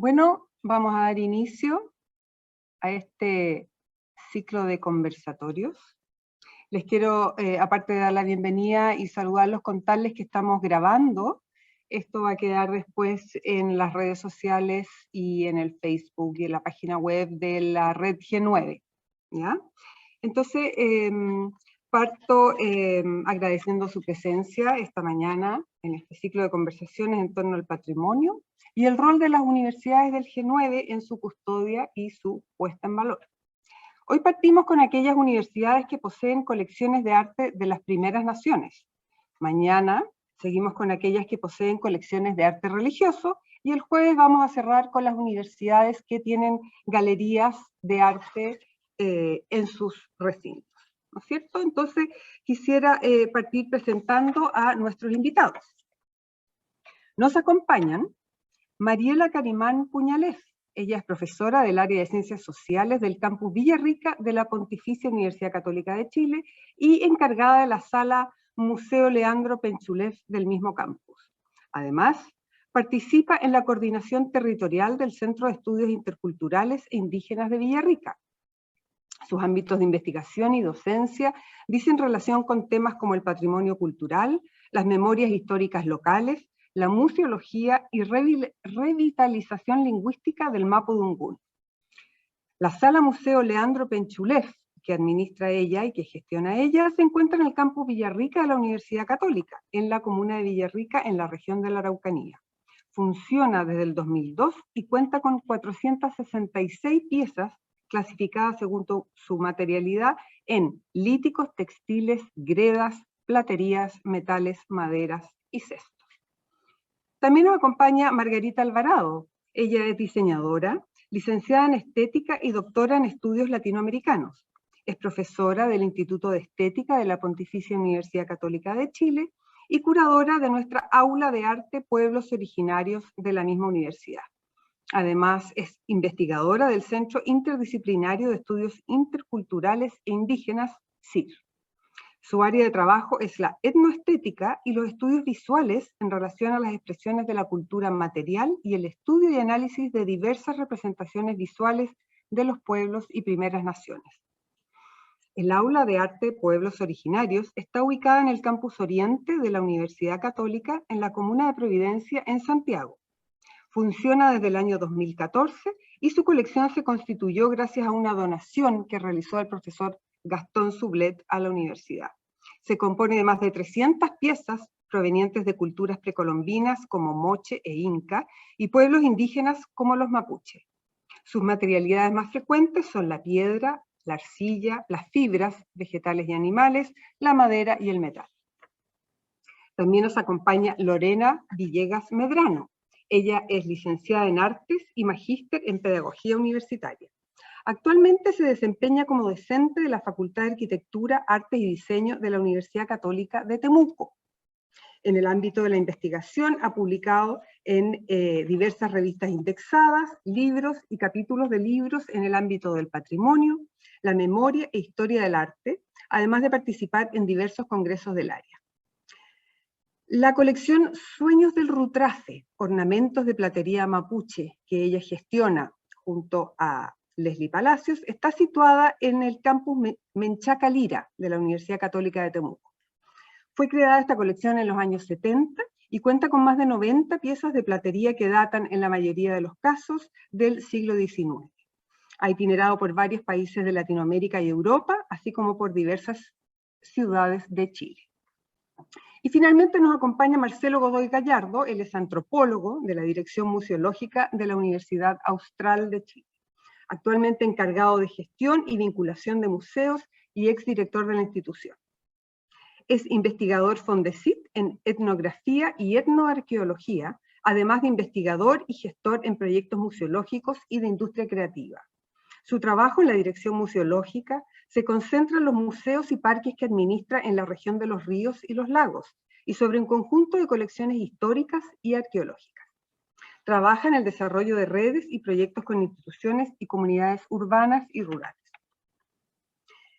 Bueno, vamos a dar inicio a este ciclo de conversatorios. Les quiero, aparte de dar la bienvenida y saludarlos, contarles que estamos grabando. Esto va a quedar después en las redes sociales y en el Facebook y en la página web de la red G9, ¿ya? Entonces, parto agradeciendo su presencia esta mañana en este ciclo de conversaciones en torno al patrimonio y el rol de las universidades del G9 en su custodia y su puesta en valor. Hoy partimos con aquellas universidades que poseen colecciones de arte de las primeras naciones. Mañana seguimos con aquellas que poseen colecciones de arte religioso y el jueves vamos a cerrar con las universidades que tienen galerías de arte en sus recintos, ¿no es cierto? Entonces quisiera partir presentando a nuestros invitados. Nos acompañan Mariela Carimán Puñalef. Ella es profesora del área de Ciencias Sociales del campus Villarrica de la Pontificia Universidad Católica de Chile y encargada de la sala Museo Leandro Penchulef del mismo campus. Además, participa en la coordinación territorial del Centro de Estudios Interculturales e Indígenas de Villarrica. Sus ámbitos de investigación y docencia dicen relación con temas como el patrimonio cultural, las memorias históricas locales, la museología y revitalización lingüística del Mapudungún. La Sala Museo Leandro Penchulef, que administra ella y que gestiona ella, se encuentra en el campus Villarrica de la Universidad Católica, en la comuna de Villarrica, en la región de la Araucanía. Funciona desde el 2002 y cuenta con 466 piezas clasificadas según su materialidad en líticos, textiles, gredas, platerías, metales, maderas y cestos. También nos acompaña Margarita Alvarado. Ella es diseñadora, licenciada en estética y doctora en estudios latinoamericanos. Es profesora del Instituto de Estética de la Pontificia Universidad Católica de Chile y curadora de nuestra Aula de Arte Pueblos Originarios de la misma universidad. Además, es investigadora del Centro Interdisciplinario de Estudios Interculturales e Indígenas, CIR. Su área de trabajo es la etnoestética y los estudios visuales en relación a las expresiones de la cultura material y el estudio y análisis de diversas representaciones visuales de los pueblos y primeras naciones. El Aula de Arte Pueblos Originarios está ubicada en el campus Oriente de la Universidad Católica en la comuna de Providencia, en Santiago. Funciona desde el año 2014 y su colección se constituyó gracias a una donación que realizó el profesor Gastón Sublet a la universidad. Se compone de más de 300 piezas provenientes de culturas precolombinas como moche e inca y pueblos indígenas como los mapuche. Sus materialidades más frecuentes son la piedra, la arcilla, las fibras, vegetales y animales, la madera y el metal. También nos acompaña Lorena Villegas Medrano. Ella es licenciada en Artes y magíster en Pedagogía Universitaria. Actualmente se desempeña como docente de la Facultad de Arquitectura, Artes y Diseño de la Universidad Católica de Temuco. En el ámbito de la investigación ha publicado en diversas revistas indexadas, libros y capítulos de libros en el ámbito del patrimonio, la memoria e historia del arte, además de participar en diversos congresos del área. La colección Sueños del Rutrafe, ornamentos de platería mapuche, que ella gestiona junto a Leslie Palacios, está situada en el campus Menchaca Lira de la Universidad Católica de Temuco. Fue creada esta colección en los años 70 y cuenta con más de 90 piezas de platería que datan en la mayoría de los casos del siglo XIX. Ha itinerado por varios países de Latinoamérica y Europa, así como por diversas ciudades de Chile. Y finalmente nos acompaña Marcelo Godoy Gallardo. Él es antropólogo de la Dirección Museológica de la Universidad Austral de Chile. Actualmente encargado de gestión y vinculación de museos y exdirector de la institución. Es investigador Fondesit en etnografía y etnoarqueología, además de investigador y gestor en proyectos museológicos y de industria creativa. Su trabajo en la Dirección Museológica se concentra en los museos y parques que administra en la región de los ríos y los lagos, y sobre un conjunto de colecciones históricas y arqueológicas. Trabaja en el desarrollo de redes y proyectos con instituciones y comunidades urbanas y rurales.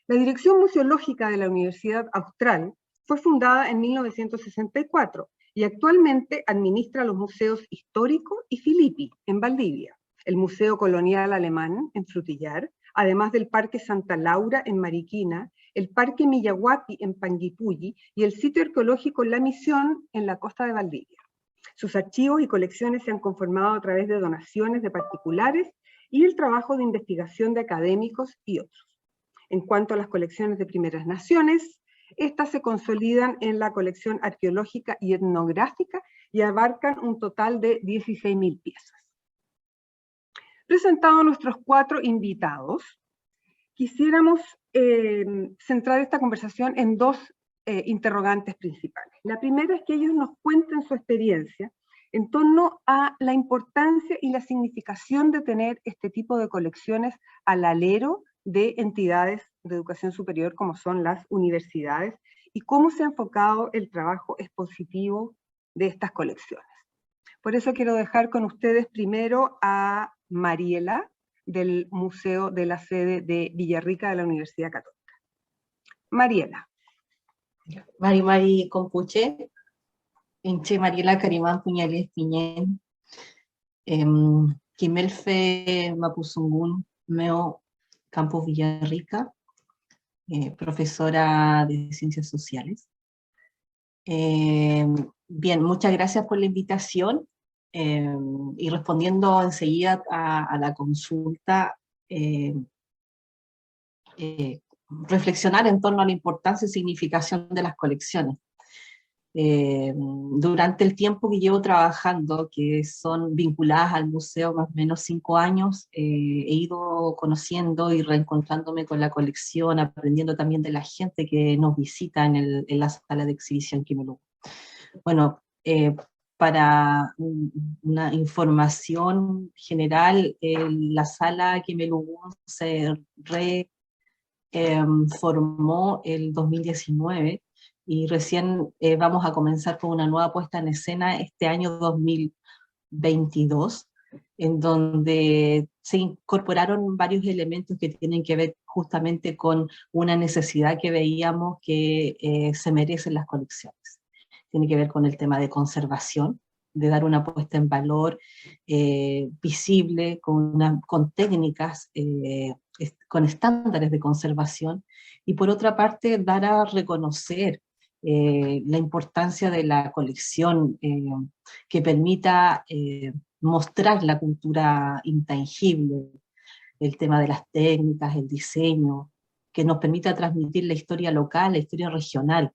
La Dirección Museológica de la Universidad Austral Fue fundada en 1964 y actualmente administra los museos Histórico y Filippi, en Valdivia, el Museo Colonial Alemán, en Frutillar, además del Parque Santa Laura, en Mariquina, el Parque Miyahuapi, en Panguipulli, y el sitio arqueológico La Misión, en la costa de Valdivia. Sus archivos y colecciones se han conformado a través de donaciones de particulares y el trabajo de investigación de académicos y otros. En cuanto a las colecciones de primeras naciones, estas se consolidan en la colección arqueológica y etnográfica y abarcan un total de 16.000 piezas. Presentados nuestros 4 invitados, quisiéramos centrar esta conversación en 2 interrogantes principales. La primera es que ellos nos cuenten su experiencia en torno a la importancia y la significación de tener este tipo de colecciones al alero de entidades de educación superior como son las universidades y cómo se ha enfocado el trabajo expositivo de estas colecciones. Por eso quiero dejar con ustedes primero a Mariela, del Museo de la Sede de Villarrica de la Universidad Católica. Mariela. Mari Compuche, Inche Mariela Carimán Puñales Piñén, Quimelfe Mapuzungún Meo Campos Villarrica, profesora de Ciencias Sociales. Bien, muchas gracias por la invitación. Y respondiendo enseguida a la consulta, reflexionar en torno a la importancia y significación de las colecciones. Durante el tiempo que llevo trabajando, que son vinculadas al museo más o menos 5 años, he ido conociendo y reencontrándome con la colección, aprendiendo también de la gente que nos visita en la sala de exhibición Quimelugún. Bueno, para una información general, la sala Quimelugún se reformó el 2019 y recién vamos a comenzar con una nueva puesta en escena este año 2022, en donde se incorporaron varios elementos que tienen que ver justamente con una necesidad que veíamos que se merecen las colecciones. Tiene que ver con el tema de conservación, de dar una puesta en valor visible, con técnicas, con estándares de conservación, y por otra parte dar a reconocer la importancia de la colección que permita mostrar la cultura intangible, el tema de las técnicas, el diseño, que nos permita transmitir la historia local, la historia regional.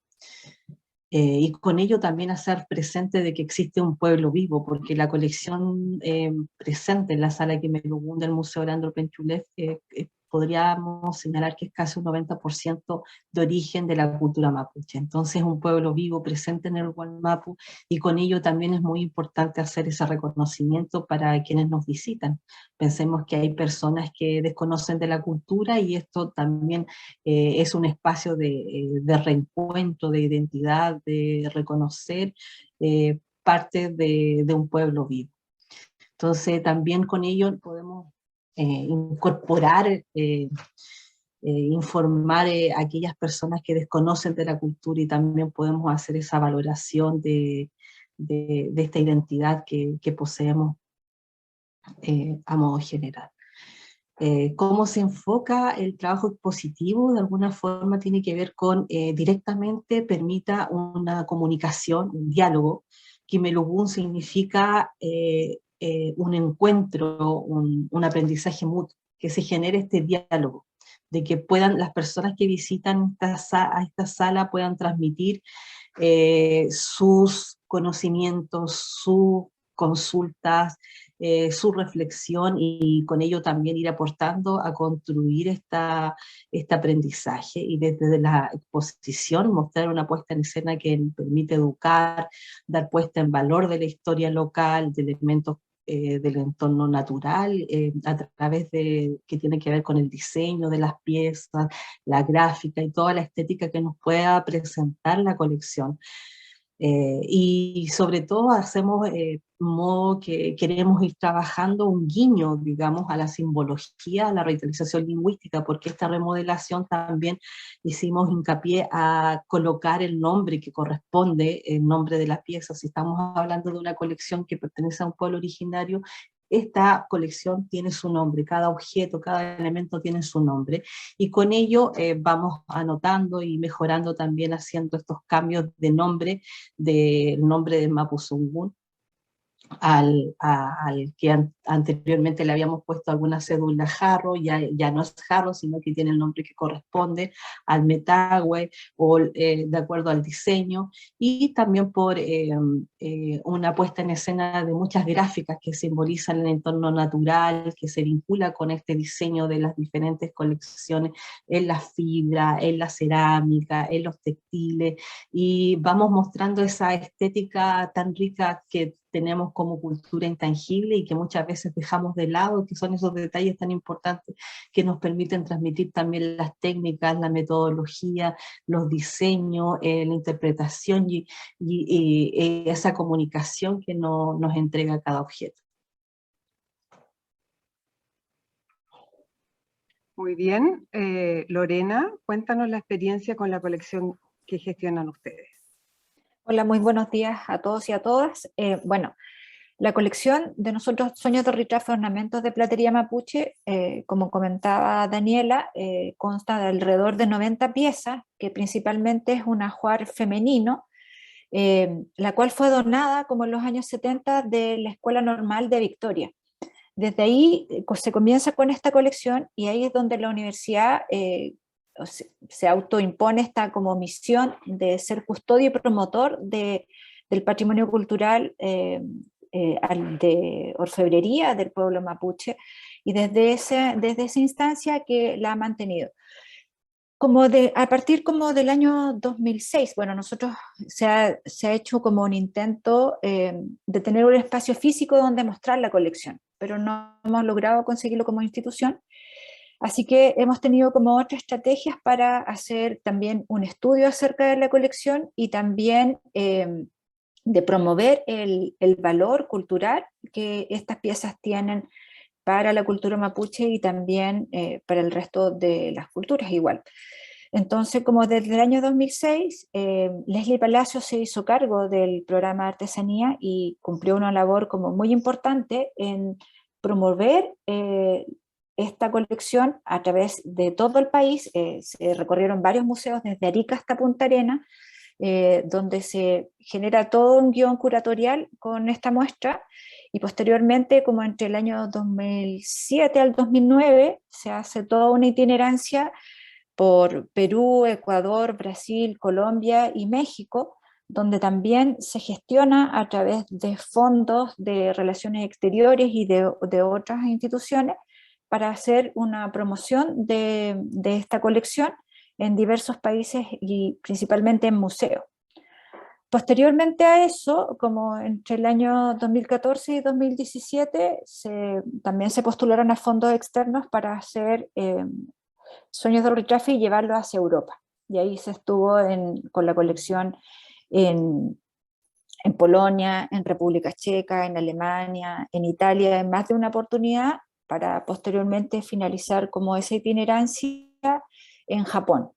Y con ello también hacer presente de que existe un pueblo vivo, porque la colección presente en la sala Quimelugún del Museo Leandro Penchulef podríamos señalar que es casi un 90% de origen de la cultura mapuche. Entonces es un pueblo vivo presente en el Wallmapu, y con ello también es muy importante hacer ese reconocimiento para quienes nos visitan. Pensemos que hay personas que desconocen de la cultura, y esto también es un espacio de reencuentro, de identidad, de reconocer parte de un pueblo vivo. Entonces también con ello podemos incorporar, informar a aquellas personas que desconocen de la cultura, y también podemos hacer esa valoración de esta identidad que poseemos a modo general. Cómo se enfoca el trabajo expositivo, de alguna forma tiene que ver con directamente permita una comunicación, un diálogo. Quimelugún significa un encuentro, un aprendizaje mutuo, que se genere este diálogo, de que puedan las personas que visitan a esta sala puedan transmitir sus conocimientos, sus consultas, su reflexión, y con ello también ir aportando a construir este aprendizaje, y desde la exposición mostrar una puesta en escena que permite educar, dar puesta en valor de la historia local, de elementos del entorno natural, a través de que tiene que ver con el diseño de las piezas, la gráfica y toda la estética que nos pueda presentar la colección. Y sobre todo hacemos modo que queremos ir trabajando un guiño, digamos, a la simbología, a la revitalización lingüística, porque esta remodelación también hicimos hincapié a colocar el nombre que corresponde, el nombre de la pieza. Si estamos hablando de una colección que pertenece a un pueblo originario, esta colección tiene su nombre, cada objeto, cada elemento tiene su nombre, y con ello vamos anotando y mejorando también, haciendo estos cambios de nombre, del nombre de Mapuzungún al que anteriormente le habíamos puesto alguna cédula Jarro, ya no es Jarro, sino que tiene el nombre que corresponde al Metagüe, o de acuerdo al diseño, y también por una puesta en escena de muchas gráficas que simbolizan el entorno natural, que se vincula con este diseño de las diferentes colecciones en la fibra, en la cerámica, en los textiles, y vamos mostrando esa estética tan rica que tenemos como cultura intangible y que muchas veces dejamos de lado, que son esos detalles tan importantes que nos permiten transmitir también las técnicas, la metodología, los diseños, la interpretación y esa comunicación que nos entrega cada objeto. Muy bien. Lorena, cuéntanos la experiencia con la colección que gestionan ustedes. Hola, muy buenos días a todos y a todas. Bueno, la colección de nosotros, Sueños de Ritrafe, Ornamentos de Platería Mapuche, como comentaba Daniela, consta de alrededor de 90 piezas, que principalmente es un ajuar femenino, la cual fue donada como en los años 70 de la Escuela Normal de Victoria. Desde ahí se comienza con esta colección y ahí es donde la universidad se autoimpone esta como misión de ser custodio y promotor del patrimonio cultural de orfebrería del pueblo mapuche, y desde esa instancia que la ha mantenido. A partir como del año 2006, bueno, nosotros se ha hecho como un intento de tener un espacio físico donde mostrar la colección, pero no hemos logrado conseguirlo como institución. Así que hemos tenido como otras estrategias para hacer también un estudio acerca de la colección y también de promover el valor cultural que estas piezas tienen para la cultura mapuche y también para el resto de las culturas igual. Entonces, como desde el año 2006, Leslie Palacio se hizo cargo del programa de artesanía y cumplió una labor como muy importante en promover esta colección a través de todo el país. Se recorrieron varios museos desde Arica hasta Punta Arenas, donde se genera todo un guión curatorial con esta muestra, y posteriormente, como entre el año 2007 al 2009, se hace toda una itinerancia por Perú, Ecuador, Brasil, Colombia y México, donde también se gestiona a través de fondos de relaciones exteriores y de otras instituciones para hacer una promoción de esta colección en diversos países y principalmente en museos. Posteriormente a eso, como entre el año 2014 y 2017, también se postularon a fondos externos para hacer Sueños de Ritrafe y llevarlo hacia Europa. Y ahí se estuvo con la colección en Polonia, en República Checa, en Alemania, en Italia, en más de una oportunidad, para posteriormente finalizar como esa itinerancia en Japón.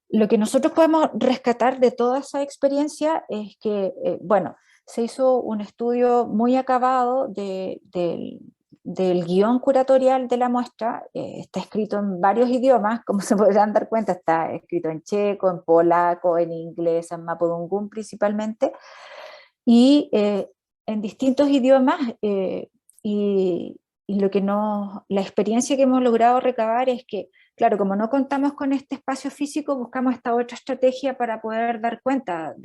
Lo que nosotros podemos rescatar de toda esa experiencia es que, bueno, se hizo un estudio muy acabado del guión curatorial de la muestra. Está escrito en varios idiomas, como se podrán dar cuenta, está escrito en checo, en polaco, en inglés, en mapudungún principalmente, y en distintos idiomas, y la experiencia que hemos logrado recabar es que, claro, como no contamos con este espacio físico, buscamos esta otra estrategia para poder dar cuenta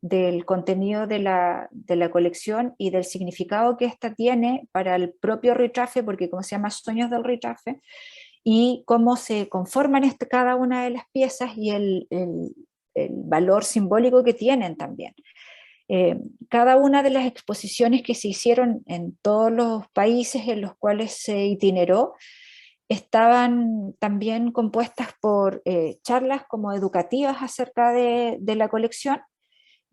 del contenido de la colección y del significado que ésta tiene para el propio Ritrafe, porque como se llama Sueños del Ritrafe, y cómo se conforman cada una de las piezas y el valor simbólico que tienen también. Cada una de las exposiciones que se hicieron en todos los países en los cuales se itineró estaban también compuestas por charlas como educativas acerca de la colección,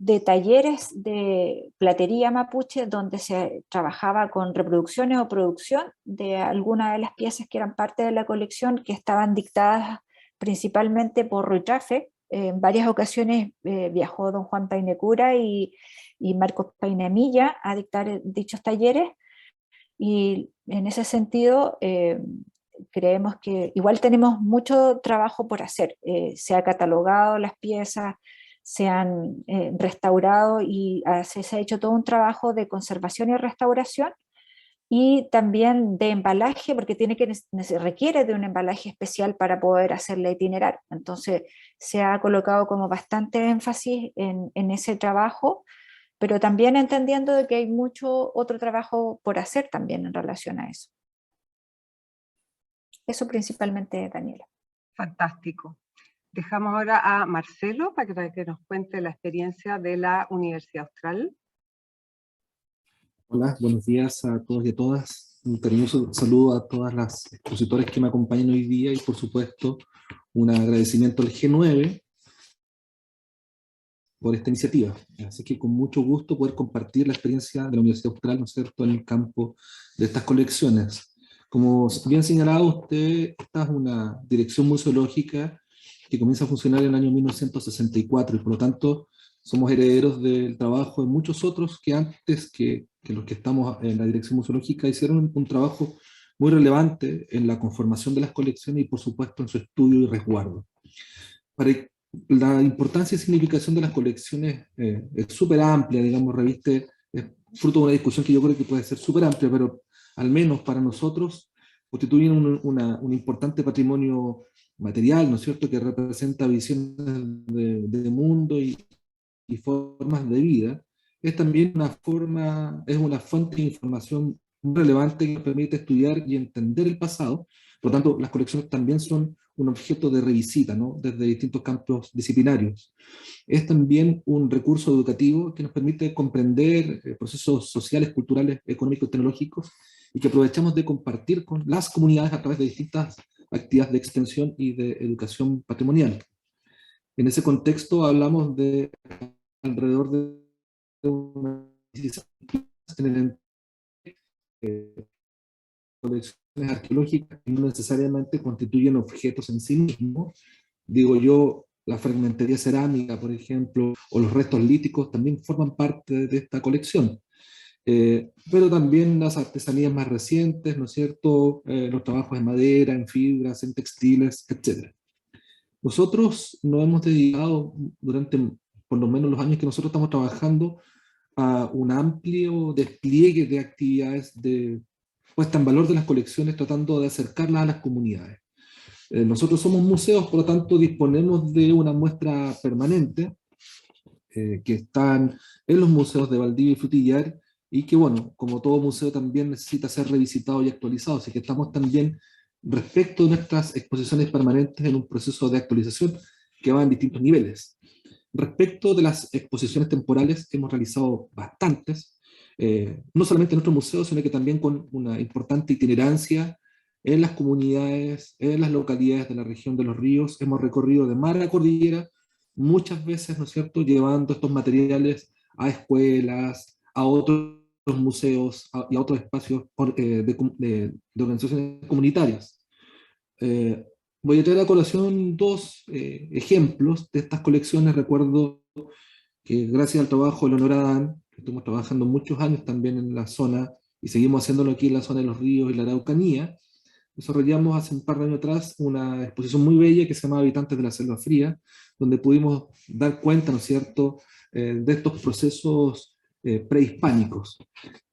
de talleres de platería mapuche donde se trabajaba con reproducciones o producción de algunas de las piezas que eran parte de la colección, que estaban dictadas principalmente por Ruy Jaffe. En varias ocasiones viajó don Juan Painecura y Marcos Painemilla a dictar dichos talleres, y en ese sentido creemos que igual tenemos mucho trabajo por hacer. Se ha catalogado las piezas, se han restaurado y se ha hecho todo un trabajo de conservación y restauración, y también de embalaje, porque se requiere de un embalaje especial para poder hacerla itinerar. Entonces se ha colocado como bastante énfasis en ese trabajo, pero también entendiendo de que hay mucho otro trabajo por hacer también en relación a eso. Eso principalmente, Daniela. Fantástico. Dejamos ahora a Marcelo para que nos cuente la experiencia de la Universidad Austral. Hola, buenos días a todos y a todas. Un cariñoso saludo a todas las expositores que me acompañan hoy día y por supuesto un agradecimiento al G9 por esta iniciativa. Así que con mucho gusto poder compartir la experiencia de la Universidad Austral, ¿no es cierto?, en el campo de estas colecciones. Como bien señalado usted, esta es una dirección museológica que comienza a funcionar en el año 1964 y por lo tanto somos herederos del trabajo de muchos otros que antes que los que estamos en la dirección museológica hicieron un trabajo muy relevante en la conformación de las colecciones y por supuesto en su estudio y resguardo. La importancia y significación de las colecciones es súper amplia, digamos, reviste, es fruto de una discusión que yo creo que puede ser súper amplia, pero al menos para nosotros constituyen un importante patrimonio material, ¿no es cierto?, que representa visiones de mundo y formas de vida. Es también es una fuente de información muy relevante que nos permite estudiar y entender el pasado. Por lo tanto, las colecciones también son un objeto de revisita, ¿no?, desde distintos campos disciplinarios. Es también un recurso educativo que nos permite comprender procesos sociales, culturales, económicos, tecnológicos, y que aprovechamos de compartir con las comunidades a través de distintas actividades de extensión y de educación patrimonial. En ese contexto hablamos de alrededor de una colecciones arqueológicas que no necesariamente constituyen objetos en sí mismos. Digo yo, la fragmentería cerámica, por ejemplo, o los restos líticos también forman parte de esta colección. Pero también las artesanías más recientes, ¿no es cierto?, los trabajos en madera, en fibras, en textiles, etc. Nosotros nos hemos dedicado durante por lo menos los años que nosotros estamos trabajando a un amplio despliegue de actividades de puesta en valor de las colecciones, tratando de acercarlas a las comunidades. Nosotros somos museos, por lo tanto disponemos de una muestra permanente que están en los museos de Valdivia y Frutillar, y que, bueno, como todo museo también necesita ser revisitado y actualizado, así que estamos también, respecto de nuestras exposiciones permanentes, en un proceso de actualización que va en distintos niveles. Respecto de las exposiciones temporales, hemos realizado bastantes, no solamente en nuestro museo, sino que también con una importante itinerancia en las comunidades, en las localidades de la región de los ríos. Hemos recorrido de mar a cordillera, muchas veces, ¿no es cierto?, llevando estos materiales a escuelas, a otros museos y a otros espacios de organizaciones comunitarias. Voy a traer a colación dos ejemplos de estas colecciones. Recuerdo que gracias al trabajo de Leonora Adán, que estuvimos trabajando muchos años también en la zona, y seguimos haciéndolo aquí en la zona de los ríos y la Araucanía, desarrollamos hace un par de años atrás una exposición muy bella que se llama Habitantes de la Selva Fría, donde pudimos dar cuenta, ¿no es cierto?, de estos procesos prehispánicos.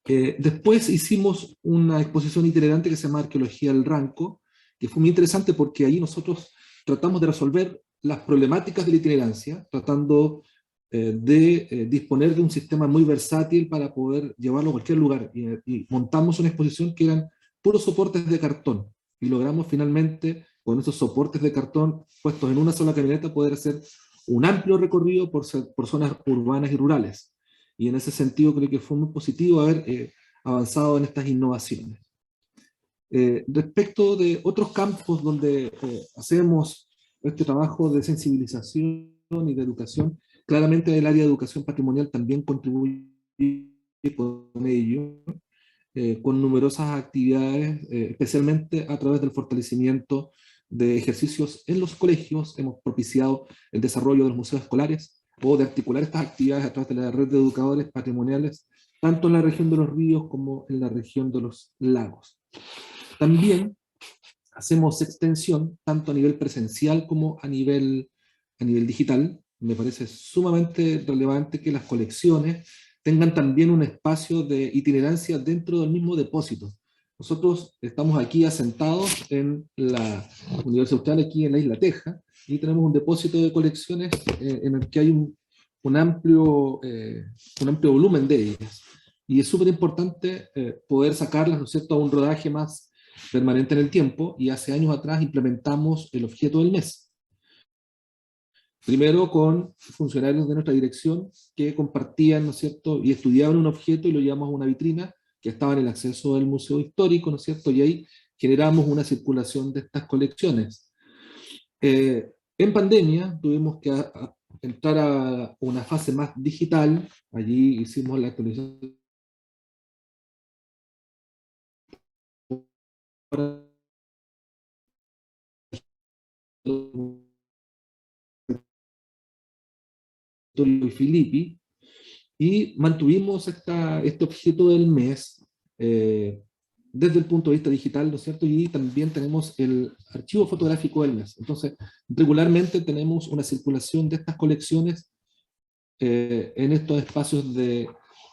Después hicimos una exposición itinerante que se llama Arqueología del Ranco, que fue muy interesante porque ahí nosotros tratamos de resolver las problemáticas de la itinerancia, tratando de disponer de un sistema muy versátil para poder llevarlo a cualquier lugar, y montamos una exposición que eran puros soportes de cartón, y logramos finalmente, con esos soportes de cartón puestos en una sola camioneta, poder hacer un amplio recorrido por zonas urbanas y rurales. Y en ese sentido creo que fue muy positivo haber avanzado en estas innovaciones. Respecto de otros campos donde hacemos este trabajo de sensibilización y de educación, Claramente el área de educación patrimonial también contribuye con ello, con numerosas actividades, especialmente a través del fortalecimiento de ejercicios en los colegios. Hemos propiciado el desarrollo de los museos escolares o de articular estas actividades a través de la red de educadores patrimoniales, tanto en la región de los ríos como en la región de los lagos. También hacemos extensión, tanto a nivel presencial como a nivel digital. Me parece sumamente relevante que las colecciones tengan también un espacio de itinerancia dentro del mismo depósito. Nosotros estamos aquí asentados en la Universidad Austral, aquí en la Isla Teja, y tenemos un depósito de colecciones en el que hay un amplio volumen de ellas. Y es súper importante poder sacarlas, ¿no es cierto?, a un rodaje más permanente en el tiempo, y hace años atrás implementamos el objeto del mes. Primero con funcionarios de nuestra dirección que compartían, ¿no es cierto?, y estudiaban un objeto y lo llevamos a una vitrina que estaba en el acceso del Museo Histórico, ¿no es cierto?, y ahí generamos una circulación de estas colecciones. En pandemia tuvimos que entrar a una fase más digital. Allí hicimos la actualización y Filippi, y mantuvimos este objeto del mes desde el punto de vista digital, ¿no es cierto? Y también tenemos el archivo fotográfico del mes. Entonces, regularmente tenemos una circulación de estas colecciones en estos espacios de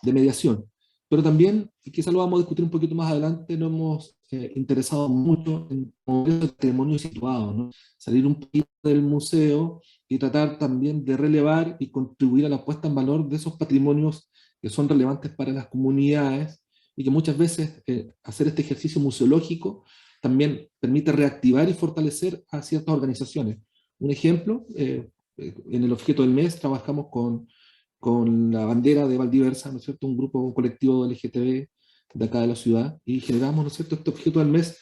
mediación. Pero también, y quizá lo vamos a discutir un poquito más adelante, nos hemos interesado mucho en el patrimonio situado, ¿no? Salir un poquito del museo y tratar también de relevar y contribuir a la puesta en valor de esos patrimonios que son relevantes para las comunidades, y que muchas veces hacer este ejercicio museológico también permite reactivar y fortalecer a ciertas organizaciones. Un ejemplo, en el objeto del mes trabajamos con la bandera de Valdiversa, ¿no es cierto?, un grupo, un colectivo LGTB de acá de la ciudad, y generamos, ¿no es cierto?, este objeto del mes,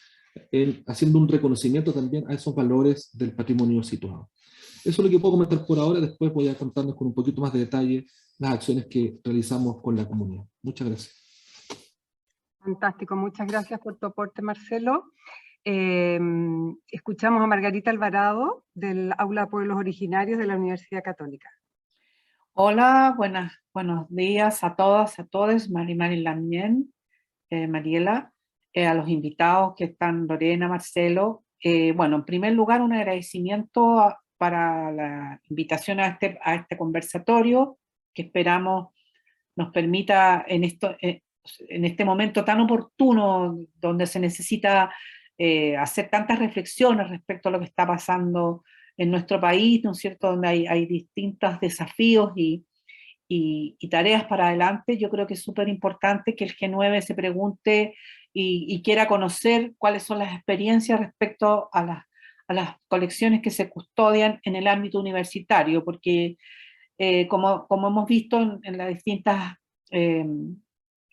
haciendo un reconocimiento también a esos valores del patrimonio situado. Eso es lo que puedo comentar por ahora. Después voy a contarles con un poquito más de detalle las acciones que realizamos con la comunidad. Muchas gracias. Fantástico, muchas gracias por tu aporte, Marcelo. Escuchamos a Margarita Alvarado, del Aula de Pueblos Originarios de la Universidad Católica. Hola, buenos días a todas, a todos, Mari Lamien, Mariela, a los invitados que están, Lorena, Marcelo. Bueno, en primer lugar, un agradecimiento para la invitación a este conversatorio, que esperamos nos permita en este momento tan oportuno, donde se necesita hacer tantas reflexiones respecto a lo que está pasando en nuestro país, ¿no es cierto?, donde hay distintos desafíos y tareas para adelante. Yo creo que es súper importante que el G9 se pregunte y quiera conocer cuáles son las experiencias respecto a las colecciones que se custodian en el ámbito universitario, porque como hemos visto en las distintas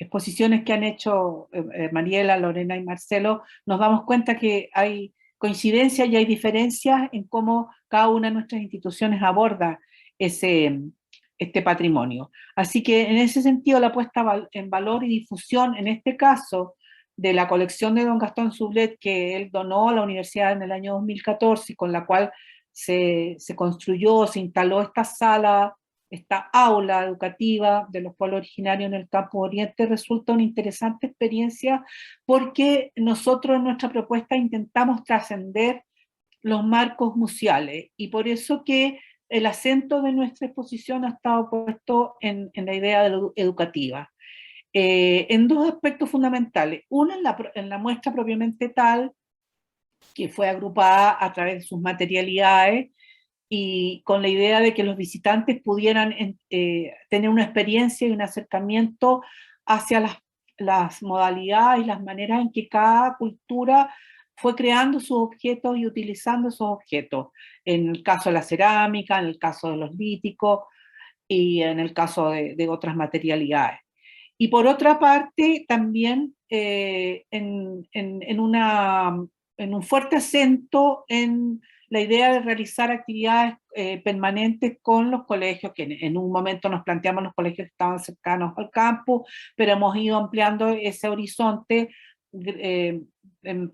exposiciones que han hecho Mariela, Lorena y Marcelo, nos damos cuenta que hay coincidencias y hay diferencias en cómo cada una de nuestras instituciones aborda este patrimonio. Así que en ese sentido la puesta en valor y difusión, en este caso, de la colección de don Gastón Sublet, que él donó a la universidad en el año 2014, y con la cual se construyó, se instaló esta sala, esta aula educativa de los pueblos originarios en el Campo Oriente, resulta una interesante experiencia, porque nosotros en nuestra propuesta intentamos trascender los marcos museales, y por eso que el acento de nuestra exposición ha estado puesto en la idea educativa, en dos aspectos fundamentales. Uno, en la muestra propiamente tal, que fue agrupada a través de sus materialidades, y con la idea de que los visitantes pudieran tener una experiencia y un acercamiento hacia las modalidades y las maneras en que cada cultura fue creando sus objetos y utilizando esos objetos. En el caso de la cerámica, en el caso de los líticos y en el caso de otras materialidades. Y por otra parte, también en un fuerte acento en la idea de realizar actividades permanentes con los colegios, que en un momento nos planteamos los colegios que estaban cercanos al campus, pero hemos ido ampliando ese horizonte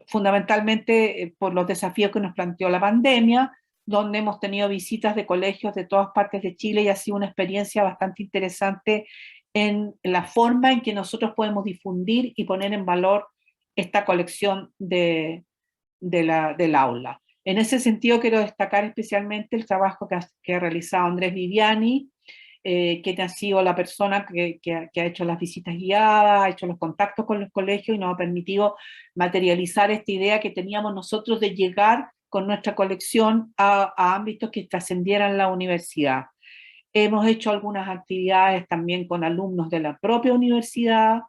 fundamentalmente por los desafíos que nos planteó la pandemia, donde hemos tenido visitas de colegios de todas partes de Chile y ha sido una experiencia bastante interesante en la forma en que nosotros podemos difundir y poner en valor esta colección del aula. En ese sentido quiero destacar especialmente el trabajo que ha realizado Andrés Viviani, que ha sido la persona que ha hecho las visitas guiadas, ha hecho los contactos con los colegios y nos ha permitido materializar esta idea que teníamos nosotros de llegar con nuestra colección a ámbitos que trascendieran la universidad. Hemos hecho algunas actividades también con alumnos de la propia universidad,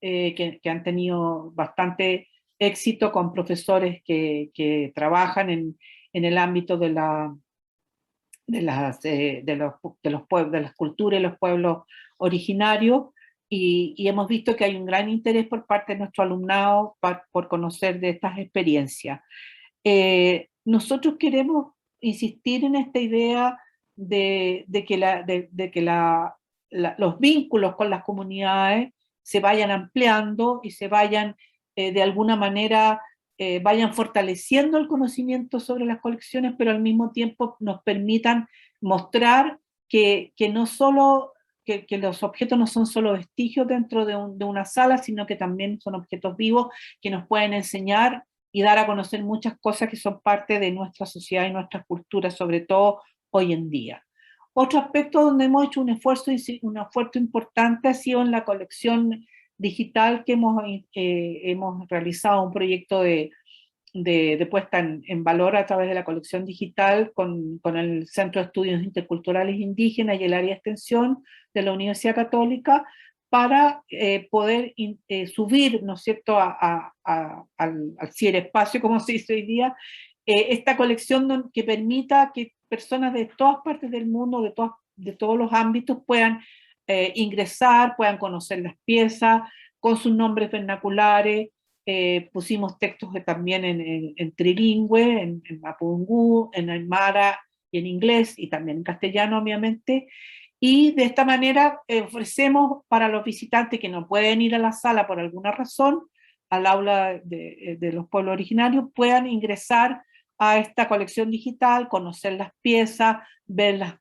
que han tenido bastante éxito, con profesores que trabajan en el ámbito de las culturas y los pueblos originarios, y hemos visto que hay un gran interés por parte de nuestro alumnado por conocer de estas experiencias. Nosotros queremos insistir en esta idea de que los vínculos con las comunidades se vayan ampliando y se vayan de alguna manera vayan fortaleciendo el conocimiento sobre las colecciones, pero al mismo tiempo nos permitan mostrar que no solo que los objetos no son solo vestigios dentro de una sala, sino que también son objetos vivos que nos pueden enseñar y dar a conocer muchas cosas que son parte de nuestra sociedad y nuestras culturas, sobre todo hoy en día. Otro aspecto donde hemos hecho un esfuerzo importante ha sido en la colección digital, que hemos realizado un proyecto de puesta en valor a través de la colección digital con el Centro de Estudios Interculturales Indígenas y el área de extensión de la Universidad Católica, para poder subir, ¿no es cierto?, al ciberespacio, como se dice hoy día, esta colección que permita que personas de todas partes del mundo, de todos los ámbitos, puedan ingresar, puedan conocer las piezas con sus nombres vernaculares. Pusimos textos también en trilingüe, en mapudungún, en aymara y en inglés, y también en castellano, obviamente. Y de esta manera ofrecemos para los visitantes que no pueden ir a la sala por alguna razón, al aula de los pueblos originarios, puedan ingresar a esta colección digital, conocer las piezas, verlas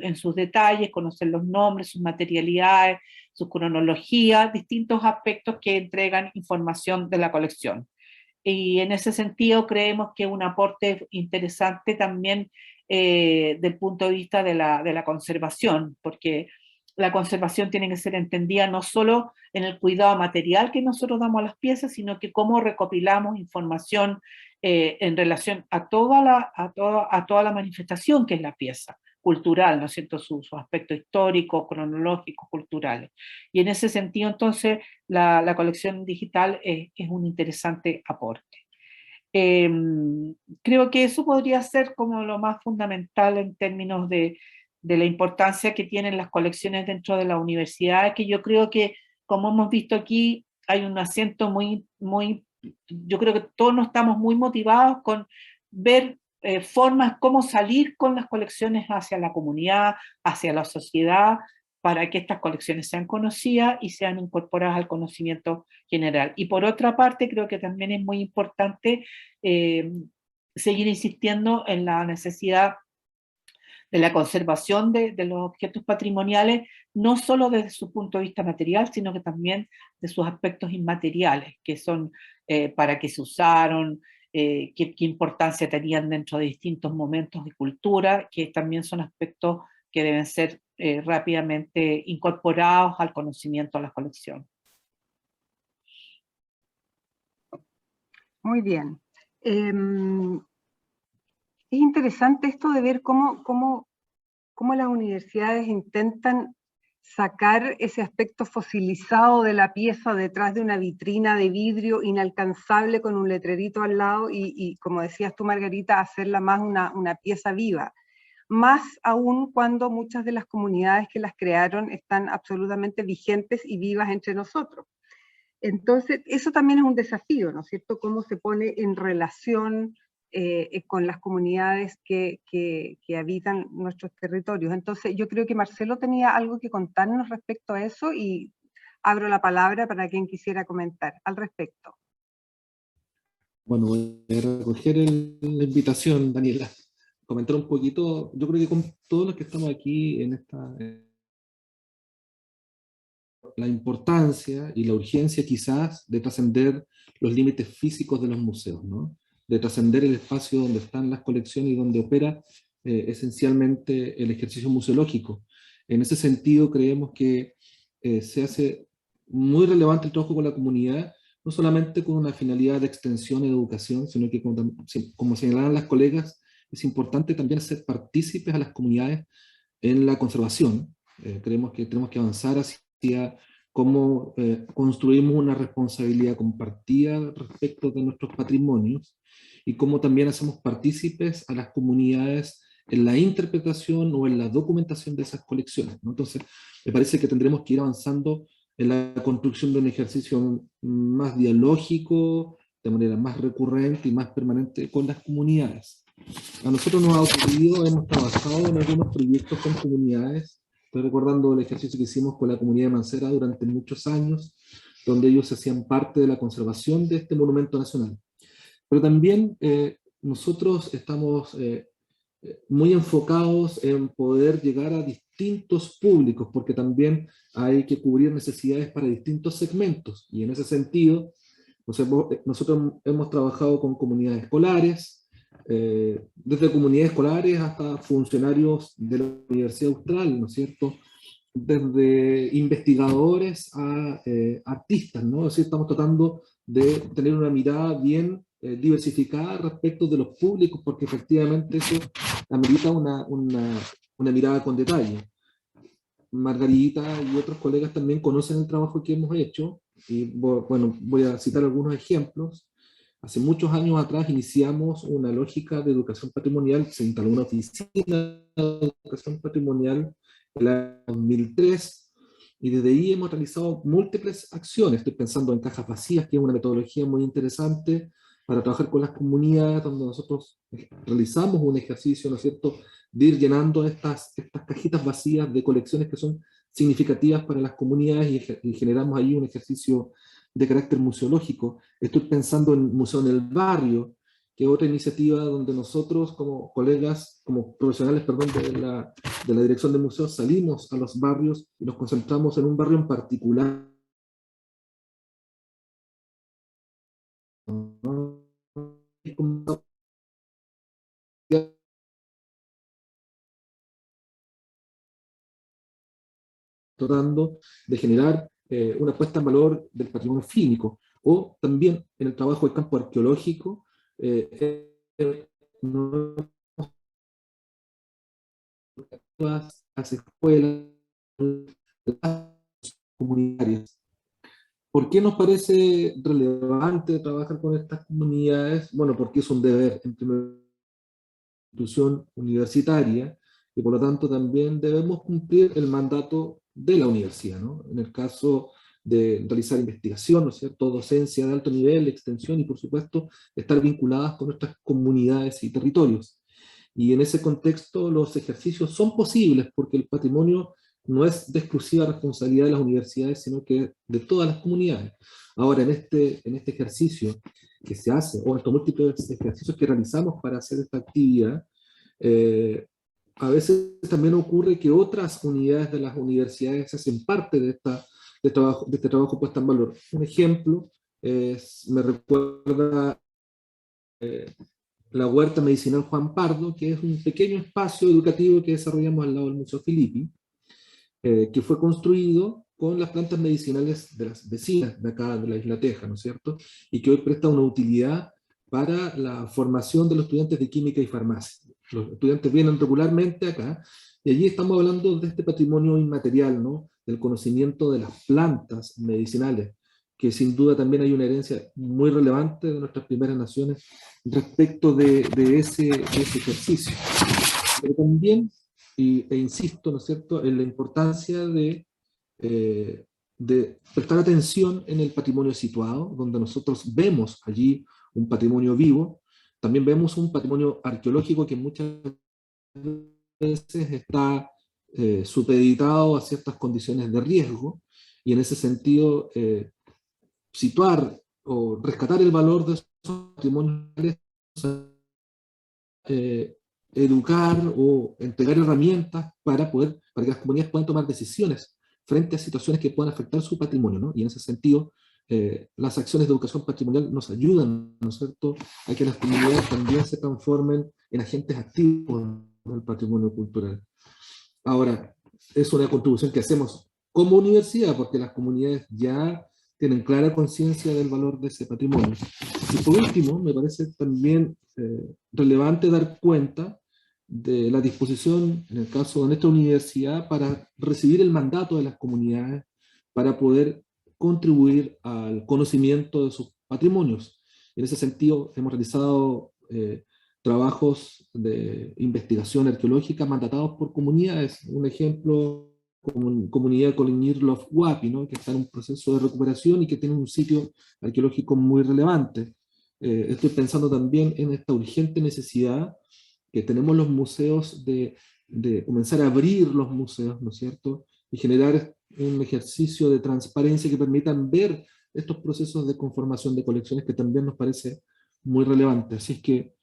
en sus detalles, conocer los nombres, sus materialidades, su cronología, distintos aspectos que entregan información de la colección. Y en ese sentido creemos que un aporte interesante también del punto de vista de la conservación, porque la conservación tiene que ser entendida no solo en el cuidado material que nosotros damos a las piezas, sino que cómo recopilamos información en relación a toda la manifestación que es la pieza cultural, ¿no es cierto?, sus aspectos históricos, cronológicos, culturales. Y en ese sentido, entonces, la colección digital es un interesante aporte. Creo que eso podría ser como lo más fundamental en términos de la importancia que tienen las colecciones dentro de la universidad, que yo creo que, como hemos visto aquí, hay un acento yo creo que todos nos estamos muy motivados con ver formas cómo salir con las colecciones hacia la comunidad, hacia la sociedad, para que estas colecciones sean conocidas y sean incorporadas al conocimiento general. Y por otra parte, creo que también es muy importante seguir insistiendo en la necesidad de la conservación de los objetos patrimoniales, no solo desde su punto de vista material, sino que también de sus aspectos inmateriales, que son para qué se usaron, qué importancia tenían dentro de distintos momentos de cultura, que también son aspectos que deben ser rápidamente incorporados al conocimiento de la colección. Muy bien. Es interesante esto de ver cómo las universidades intentan sacar ese aspecto fosilizado de la pieza detrás de una vitrina de vidrio inalcanzable con un letrerito al lado y como decías tú, Margarita, hacerla más una pieza viva. Más aún cuando muchas de las comunidades que las crearon están absolutamente vigentes y vivas entre nosotros. Entonces, eso también es un desafío, ¿no es cierto? Cómo se pone en relación con las comunidades que habitan nuestros territorios. Entonces yo creo que Marcelo tenía algo que contarnos respecto a eso y abro la palabra para quien quisiera comentar al respecto. Bueno, voy a recoger la invitación, Daniela. Comentar un poquito, yo creo que con todos los que estamos aquí en esta... la importancia y la urgencia quizás de trascender los límites físicos de los museos, ¿no? De trascender el espacio donde están las colecciones y donde opera esencialmente el ejercicio museológico. En ese sentido creemos que se hace muy relevante el trabajo con la comunidad, no solamente con una finalidad de extensión y de educación, sino que como señalaban las colegas, es importante también ser partícipes a las comunidades en la conservación. Creemos que tenemos que avanzar hacia cómo construimos una responsabilidad compartida respecto de nuestros patrimonios y cómo también hacemos partícipes a las comunidades en la interpretación o en la documentación de esas colecciones, ¿no? Entonces, me parece que tendremos que ir avanzando en la construcción de un ejercicio más dialógico, de manera más recurrente y más permanente con las comunidades. A nosotros nos ha ocurrido, hemos trabajado en algunos proyectos con comunidades. Estoy recordando el ejercicio que hicimos con la comunidad de Mancera durante muchos años, donde ellos hacían parte de la conservación de este monumento nacional. Pero también nosotros estamos muy enfocados en poder llegar a distintos públicos, porque también hay que cubrir necesidades para distintos segmentos. Y en ese sentido, nosotros hemos trabajado con comunidades escolares, desde comunidades escolares hasta funcionarios de la Universidad Austral, ¿no es cierto? Desde investigadores a artistas, ¿no? Así estamos tratando de tener una mirada bien diversificada respecto de los públicos, porque efectivamente eso amerita una mirada con detalle. Margarita y otros colegas también conocen el trabajo que hemos hecho, y bueno, voy a citar algunos ejemplos. Hace muchos años atrás iniciamos una lógica de educación patrimonial, se instaló una oficina de educación patrimonial en el 2003, y desde ahí hemos realizado múltiples acciones. Estoy pensando en cajas vacías, que es una metodología muy interesante para trabajar con las comunidades, donde nosotros realizamos un ejercicio, ¿no es cierto?, de ir llenando estas cajitas vacías de colecciones que son significativas para las comunidades, y generamos ahí un ejercicio de carácter museológico. Estoy pensando en Museo en el Barrio, que es otra iniciativa donde nosotros como colegas, como profesionales, perdón, de la dirección de museos, salimos a los barrios y nos concentramos en un barrio en particular, ¿no? Tratando de generar una puesta en valor del patrimonio fílmico, o también en el trabajo del campo arqueológico, las escuelas, las comunitarias. ¿Por qué nos parece relevante trabajar con estas comunidades? Bueno, porque es un deber en primera institución universitaria, y por lo tanto también debemos cumplir el mandato de la universidad, ¿no? En el caso de realizar investigación, ¿no es cierto?, docencia de alto nivel, extensión, y por supuesto estar vinculadas con nuestras comunidades y territorios. Y en ese contexto los ejercicios son posibles, porque el patrimonio no es de exclusiva responsabilidad de las universidades, sino que de todas las comunidades. Ahora, en este ejercicio que se hace, o estos múltiples ejercicios que realizamos para hacer esta actividad, a veces también ocurre que otras unidades de las universidades hacen parte de este trabajo puesto en valor. Un ejemplo me recuerda la Huerta Medicinal Juan Pardo, que es un pequeño espacio educativo que desarrollamos al lado del Museo Filippi, que fue construido con las plantas medicinales de las vecinas de acá, de la Isla Teja, ¿no es cierto? Y que hoy presta una utilidad para la formación de los estudiantes de química y farmacia. Los estudiantes vienen regularmente acá, y allí estamos hablando de este patrimonio inmaterial, ¿no? Del conocimiento de las plantas medicinales, que sin duda también hay una herencia muy relevante de nuestras primeras naciones respecto de ese ejercicio. Pero también, e insisto, ¿no es cierto?, en la importancia de prestar atención en el patrimonio situado, donde nosotros vemos allí un patrimonio vivo, también vemos un patrimonio arqueológico que muchas veces está supeditado a ciertas condiciones de riesgo, y en ese sentido situar o rescatar el valor de esos patrimonios, educar o entregar herramientas para que las comunidades puedan tomar decisiones frente a situaciones que puedan afectar su patrimonio, ¿no? Y en ese sentido, las acciones de educación patrimonial nos ayudan, ¿no es cierto?, a que las comunidades también se transformen en agentes activos del patrimonio cultural. Ahora, es una contribución que hacemos como universidad, porque las comunidades ya tienen clara conciencia del valor de ese patrimonio. Y por último, me parece también relevante dar cuenta de la disposición, en el caso de nuestra universidad, para recibir el mandato de las comunidades para poder contribuir al conocimiento de sus patrimonios. En ese sentido, hemos realizado trabajos de investigación arqueológica mandatados por comunidades. Un ejemplo, comunidad de Colinirlof Huapi, ¿no?, que está en un proceso de recuperación y que tiene un sitio arqueológico muy relevante. Estoy pensando también en esta urgente necesidad que tenemos los museos de comenzar a abrir los museos, ¿no es cierto?, y generar un ejercicio de transparencia que permitan ver estos procesos de conformación de colecciones, que también nos parece muy relevante. Así es que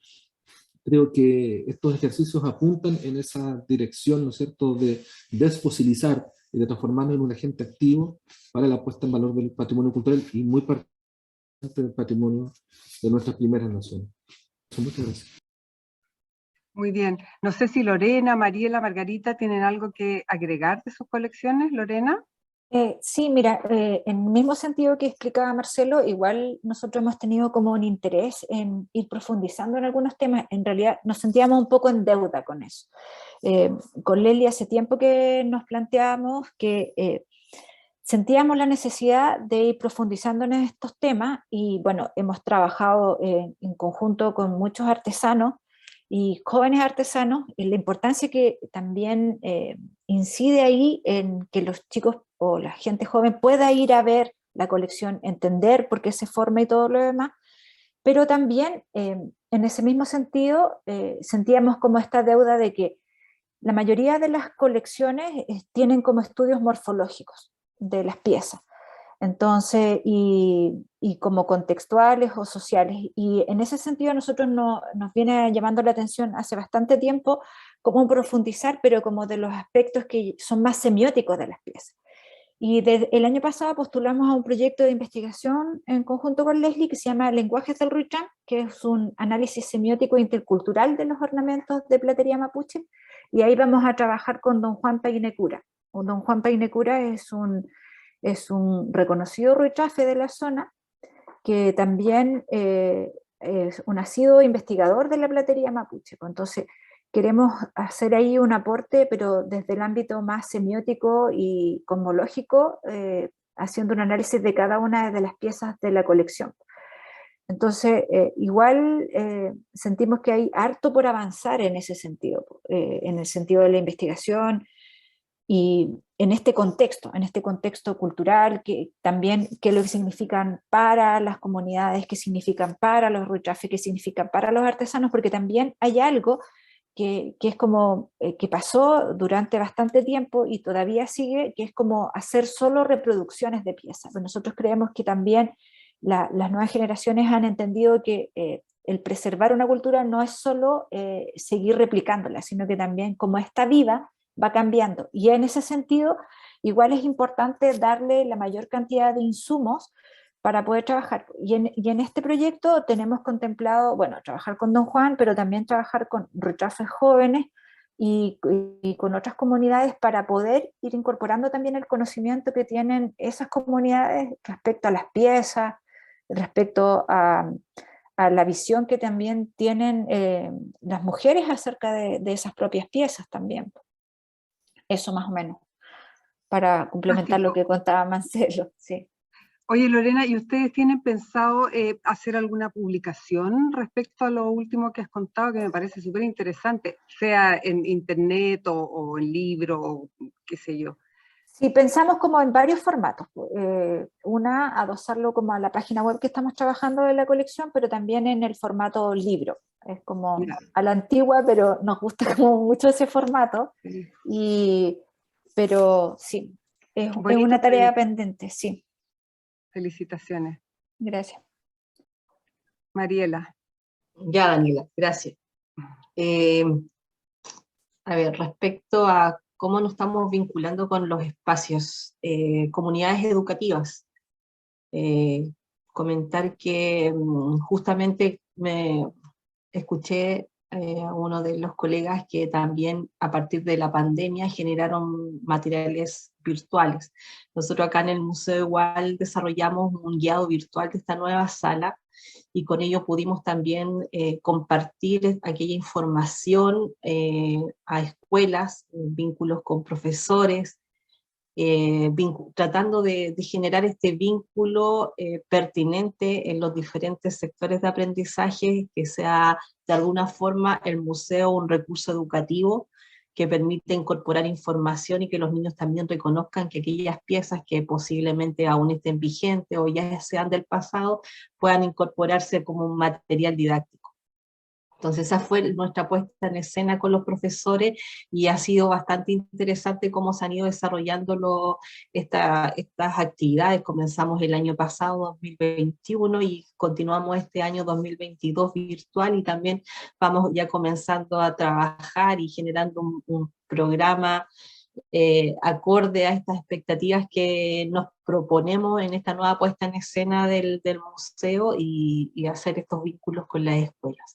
creo que estos ejercicios apuntan en esa dirección, ¿no es cierto?, de desfosilizar y de transformarnos en un agente activo para la puesta en valor del patrimonio cultural y muy parte del patrimonio de nuestras primeras naciones. Muchas gracias. Muy bien. No sé si Lorena, Mariela, Margarita tienen algo que agregar de sus colecciones. Lorena. Sí, mira, en el mismo sentido que explicaba Marcelo, igual nosotros hemos tenido como un interés en ir profundizando en algunos temas. En realidad nos sentíamos un poco en deuda con eso. Con Leli hace tiempo que nos planteábamos que sentíamos la necesidad de ir profundizando en estos temas, y bueno, hemos trabajado en conjunto con muchos artesanos y jóvenes artesanos, y la importancia que también incide ahí en que los chicos o la gente joven pueda ir a ver la colección, entender por qué se forma y todo lo demás, pero también en ese mismo sentido sentíamos como esta deuda de que la mayoría de las colecciones tienen como estudios morfológicos de las piezas. Entonces, y como contextuales o sociales. Y en ese sentido a nosotros nos viene llamando la atención hace bastante tiempo cómo profundizar, pero como de los aspectos que son más semióticos de las piezas. Y el año pasado postulamos a un proyecto de investigación en conjunto con Leslie que se llama Lenguajes del Ruitrán, que es un análisis semiótico intercultural de los ornamentos de platería mapuche, y ahí vamos a trabajar con don Juan Painecura. Don Juan Painecura es un reconocido ruitrafe de la zona, que también es un asiduo investigador de la platería mapuche. Entonces, queremos hacer ahí un aporte, pero desde el ámbito más semiótico y cosmológico, haciendo un análisis de cada una de las piezas de la colección. Entonces, igual sentimos que hay harto por avanzar en ese sentido, en el sentido de la investigación, y en este contexto cultural, que también qué es lo que significan para las comunidades, qué significan para los ruitrafes, qué significan para los artesanos, porque también hay algo que es como, que pasó durante bastante tiempo y todavía sigue, que es como hacer solo reproducciones de piezas. Pues nosotros creemos que también las nuevas generaciones han entendido que el preservar una cultura no es solo seguir replicándola, sino que también como está viva, va cambiando. Y en ese sentido, igual es importante darle la mayor cantidad de insumos para poder trabajar. Y en este proyecto tenemos contemplado, bueno, trabajar con don Juan, pero también trabajar con ruitrafes jóvenes y con otras comunidades para poder ir incorporando también el conocimiento que tienen esas comunidades respecto a las piezas, respecto a la visión que también tienen las mujeres acerca de esas propias piezas también. Eso más o menos, para complementar lo que contaba Marcelo. Sí. Oye, Lorena, ¿y ustedes tienen pensado hacer alguna publicación respecto a lo último que has contado, que me parece súper interesante, sea en internet o en libro, o qué sé yo? Sí, pensamos como en varios formatos. Una, adosarlo como a la página web que estamos trabajando de la colección, pero también en el formato libro. Es como Ya, a la antigua, pero nos gusta como mucho ese formato. sí. Pero sí, es Bonito una tarea proyecto. pendiente, sí. Felicitaciones. Gracias. Mariela. Ya, Daniela, gracias. Eh, a ver, respecto a cómo nos estamos vinculando con los espacios, comunidades educativas, eh, comentar que justamente me escuché a uno de los colegas que también a partir de la pandemia generaron materiales virtuales. Nosotros acá en el museo igual desarrollamos un guiado virtual de esta nueva sala y con ello pudimos también compartir aquella información a escuelas, vínculos con profesores, tratando de generar este vínculo pertinente en los diferentes sectores de aprendizaje, que sea de alguna forma el museo un recurso educativo que permite incorporar información y que los niños también reconozcan que aquellas piezas que posiblemente aún estén vigentes o ya sean del pasado, puedan incorporarse como un material didáctico. Entonces esa fue nuestra puesta en escena con los profesores y ha sido bastante interesante cómo se han ido desarrollando estas actividades. Comenzamos el año pasado, 2021, y continuamos este año 2022 virtual y también vamos ya comenzando a trabajar y generando un programa acorde a estas expectativas que nos proponemos en esta nueva puesta en escena del museo y hacer estos vínculos con las escuelas.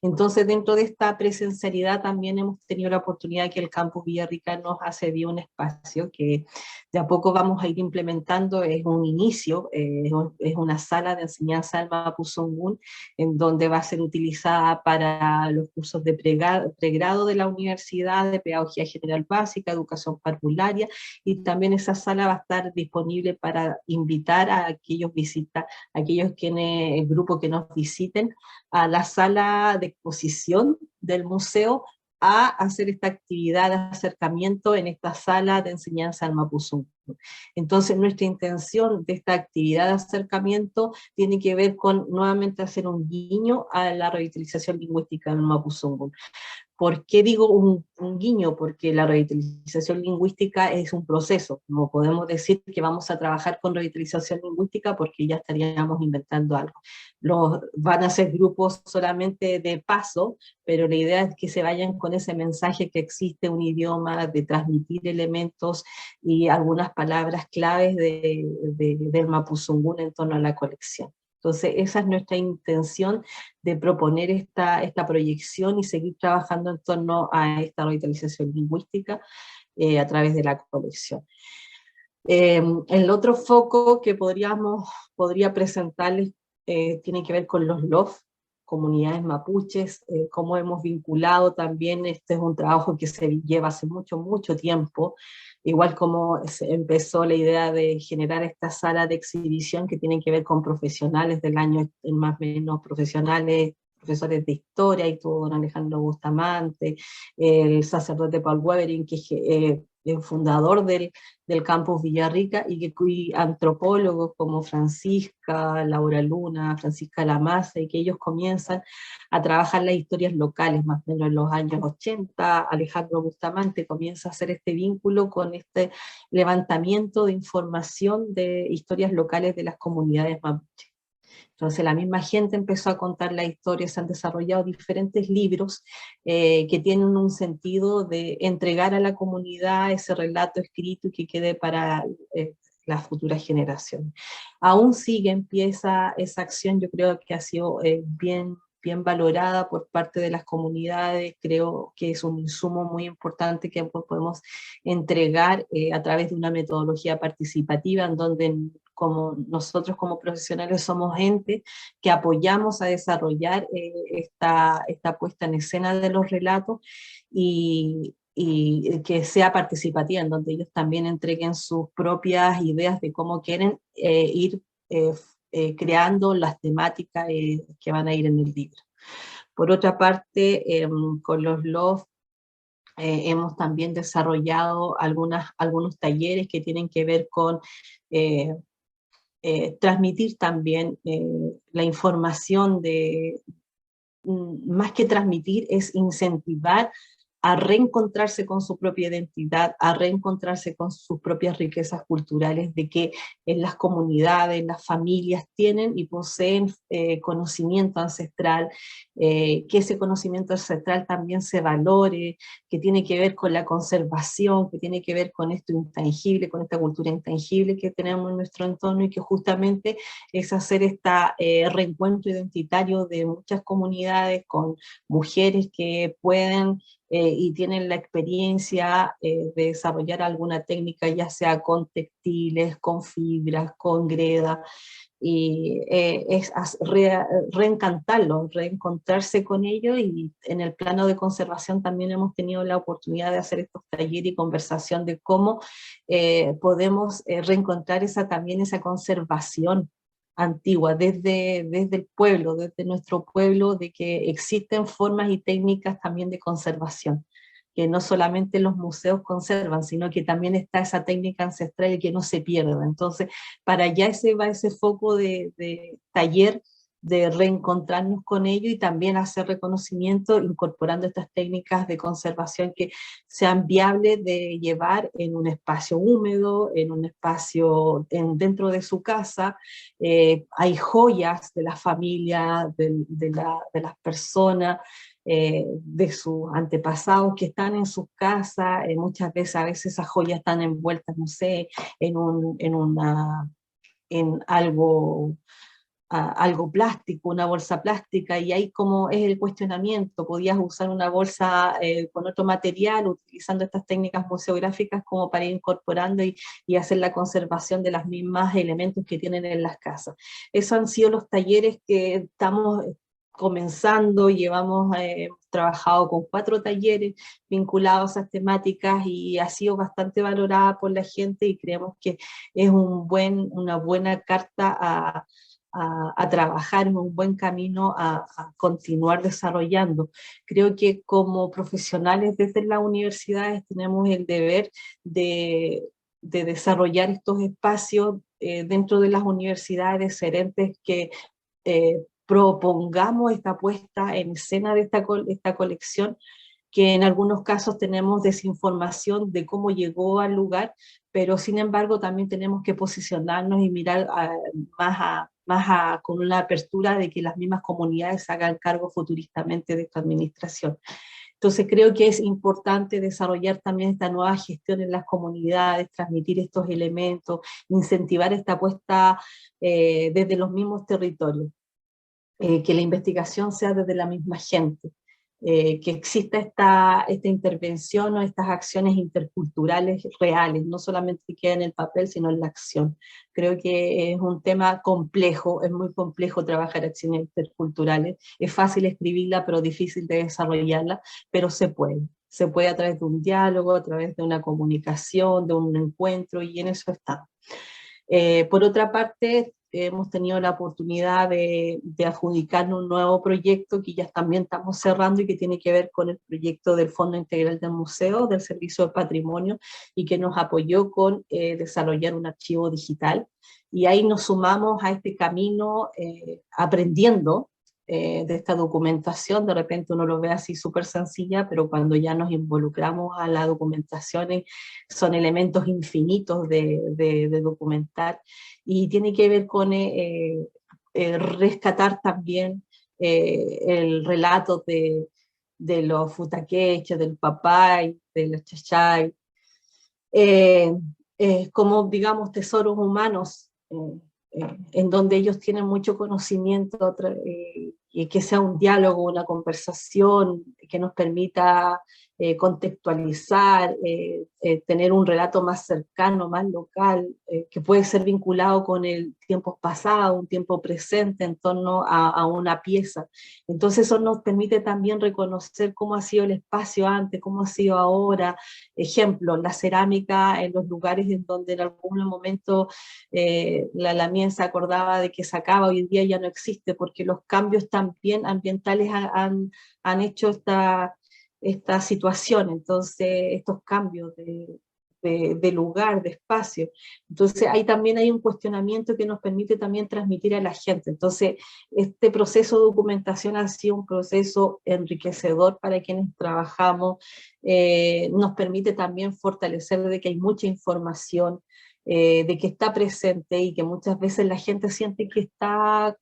Entonces, dentro de esta presencialidad también hemos tenido la oportunidad que el Campus Villarrica nos ha cedido un espacio que de a poco vamos a ir implementando. Es un inicio, es una sala de enseñanza del Mapuzungún, en donde va a ser utilizada para los cursos de pregrado de la universidad, de pedagogía general básica, educación parvularia, y también esa sala va a estar disponible para invitar a aquellos quienes, el grupo que nos visiten a la sala de exposición del museo a hacer esta actividad de acercamiento en esta sala de enseñanza al Mapuzungún. Entonces nuestra intención de esta actividad de acercamiento tiene que ver con nuevamente hacer un guiño a la revitalización lingüística del Mapuzungún. ¿Por qué digo un guiño? Porque la revitalización lingüística es un proceso. No podemos decir que vamos a trabajar con revitalización lingüística porque ya estaríamos inventando algo. Van a ser grupos solamente de paso, pero la idea es que se vayan con ese mensaje que existe un idioma, de transmitir elementos y algunas palabras claves del Mapuzungún en torno a la colección. Entonces, esa es nuestra intención de proponer esta proyección y seguir trabajando en torno a esta revitalización lingüística a través de la colección. El otro foco que podría presentarles tiene que ver con los LOF, comunidades mapuches, cómo hemos vinculado también. Este es un trabajo que se lleva hace mucho, mucho tiempo, igual como se empezó la idea de generar esta sala de exhibición que tiene que ver con profesionales del año, más o menos profesionales, profesores de historia, y tuvo don Alejandro Bustamante, el sacerdote Paul Webering, que es el fundador del Campus Villarrica, y antropólogos como Francisca, Laura Luna, Francisca Lamasa, y que ellos comienzan a trabajar las historias locales, más o menos en los años 80, Alejandro Bustamante comienza a hacer este vínculo con este levantamiento de información de historias locales de las comunidades mapuches. Entonces la misma gente empezó a contar la historia, se han desarrollado diferentes libros que tienen un sentido de entregar a la comunidad ese relato escrito y que quede para las futuras generaciones. Aún sigue en pie esa acción, yo creo que ha sido bien valorada por parte de las comunidades. Creo que es un insumo muy importante que podemos entregar a través de una metodología participativa en donde como nosotros como profesionales somos gente que apoyamos a desarrollar esta puesta en escena de los relatos y que sea participativa, en donde ellos también entreguen sus propias ideas de cómo quieren ir creando las temáticas que van a ir en el libro. Por otra parte, con los LOF hemos también desarrollado algunos talleres que tienen que ver con transmitir también la información más que transmitir, es incentivar a reencontrarse con su propia identidad, a reencontrarse con sus propias riquezas culturales, de que en las comunidades, las familias tienen y poseen conocimiento ancestral, que ese conocimiento ancestral también se valore, que tiene que ver con la conservación, que tiene que ver con esto intangible, con esta cultura intangible que tenemos en nuestro entorno, y que justamente es hacer este reencuentro identitario de muchas comunidades con mujeres que pueden y tienen la experiencia de desarrollar alguna técnica, ya sea con textiles, con fibras, con greda, y es reencantarlos, reencontrarse con ellos. Y en el plano de conservación también hemos tenido la oportunidad de hacer estos talleres y conversación de cómo podemos reencontrar también esa conservación antigua, desde el pueblo, desde nuestro pueblo, de que existen formas y técnicas también de conservación, que no solamente los museos conservan, sino que también está esa técnica ancestral y que no se pierda. Entonces, para allá va ese foco de taller, de reencontrarnos con ello y también hacer reconocimiento incorporando estas técnicas de conservación que sean viables de llevar en un espacio húmedo, en un espacio dentro de su casa. Hay joyas de la familia, de las personas, de sus antepasados que están en sus casas. Muchas veces, a veces esas joyas están envueltas, no sé, en algo plástico, una bolsa plástica, y ahí como es el cuestionamiento, podías usar una bolsa con otro material, utilizando estas técnicas museográficas como para ir incorporando y hacer la conservación de los mismos elementos que tienen en las casas. Esos han sido los talleres que estamos comenzando. Hemos trabajado con 4 talleres vinculados a esas temáticas y ha sido bastante valorada por la gente, y creemos que es una buena carta a trabajar, en un buen camino a continuar desarrollando. Creo que como profesionales desde las universidades tenemos el deber de desarrollar estos espacios dentro de las universidades, ser entes que propongamos esta puesta en escena de esta colección, que en algunos casos tenemos desinformación de cómo llegó al lugar, pero sin embargo también tenemos que posicionarnos y mirar con una apertura de que las mismas comunidades se hagan cargo futuristamente de esta administración. Entonces creo que es importante desarrollar también esta nueva gestión en las comunidades, transmitir estos elementos, incentivar esta apuesta desde los mismos territorios, que la investigación sea desde la misma gente. Que exista esta intervención o estas acciones interculturales reales, no solamente que queden en el papel, sino en la acción. Creo que es un tema complejo, es muy complejo trabajar acciones interculturales, es fácil escribirla, pero difícil de desarrollarla, pero se puede a través de un diálogo, a través de una comunicación, de un encuentro, y en eso está. Por otra parte, hemos tenido la oportunidad de adjudicarnos un nuevo proyecto que ya también estamos cerrando y que tiene que ver con el proyecto del Fondo Integral del Museo, del Servicio de Patrimonio, y que nos apoyó con desarrollar un archivo digital. Y ahí nos sumamos a este camino aprendiendo de esta documentación. De repente uno lo ve así súper sencilla, pero cuando ya nos involucramos a la documentación son elementos infinitos de documentar, y tiene que ver con rescatar también el relato de los futaqueches, del papay, de los chachay, como digamos tesoros humanos, en donde ellos tienen mucho conocimiento, y que sea un diálogo, una conversación que nos permita contextualizar, tener un relato más cercano, más local, que puede ser vinculado con el tiempo pasado, un tiempo presente en torno a una pieza. Entonces eso nos permite también reconocer cómo ha sido el espacio antes, cómo ha sido ahora. Ejemplo, la cerámica en los lugares en donde en algún momento la Lamien se acordaba de que sacaba, hoy en día ya no existe, porque los cambios también ambientales han hecho esta situación, entonces estos cambios de lugar, de espacio. Entonces ahí también hay un cuestionamiento que nos permite también transmitir a la gente. Entonces este proceso de documentación ha sido un proceso enriquecedor para quienes trabajamos, nos permite también fortalecer de que hay mucha información, de que está presente y que muchas veces la gente siente que está...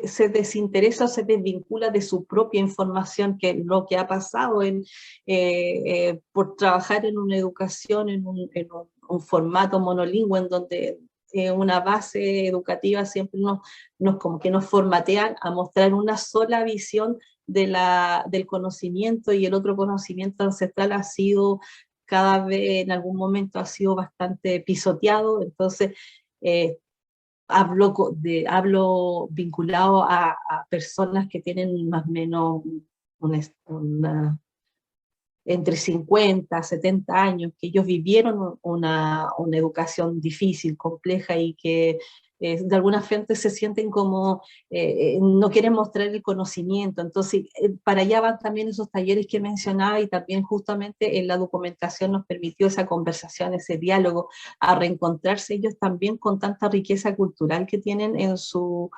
se desinteresa o se desvincula de su propia información, que es lo que ha pasado por trabajar en una educación, un formato monolingüe, en donde una base educativa siempre como que nos formatean a mostrar una sola visión del conocimiento, y el otro conocimiento ancestral ha sido cada vez, en algún momento ha sido bastante pisoteado. Entonces hablo vinculado a personas que tienen más o menos entre 50 a 70 años, que ellos vivieron una educación difícil, compleja, y que de alguna frente se sienten como no quieren mostrar el conocimiento. Entonces para allá van también esos talleres que mencionaba, y también justamente en la documentación nos permitió esa conversación, ese diálogo, a reencontrarse ellos también con tanta riqueza cultural que tienen en su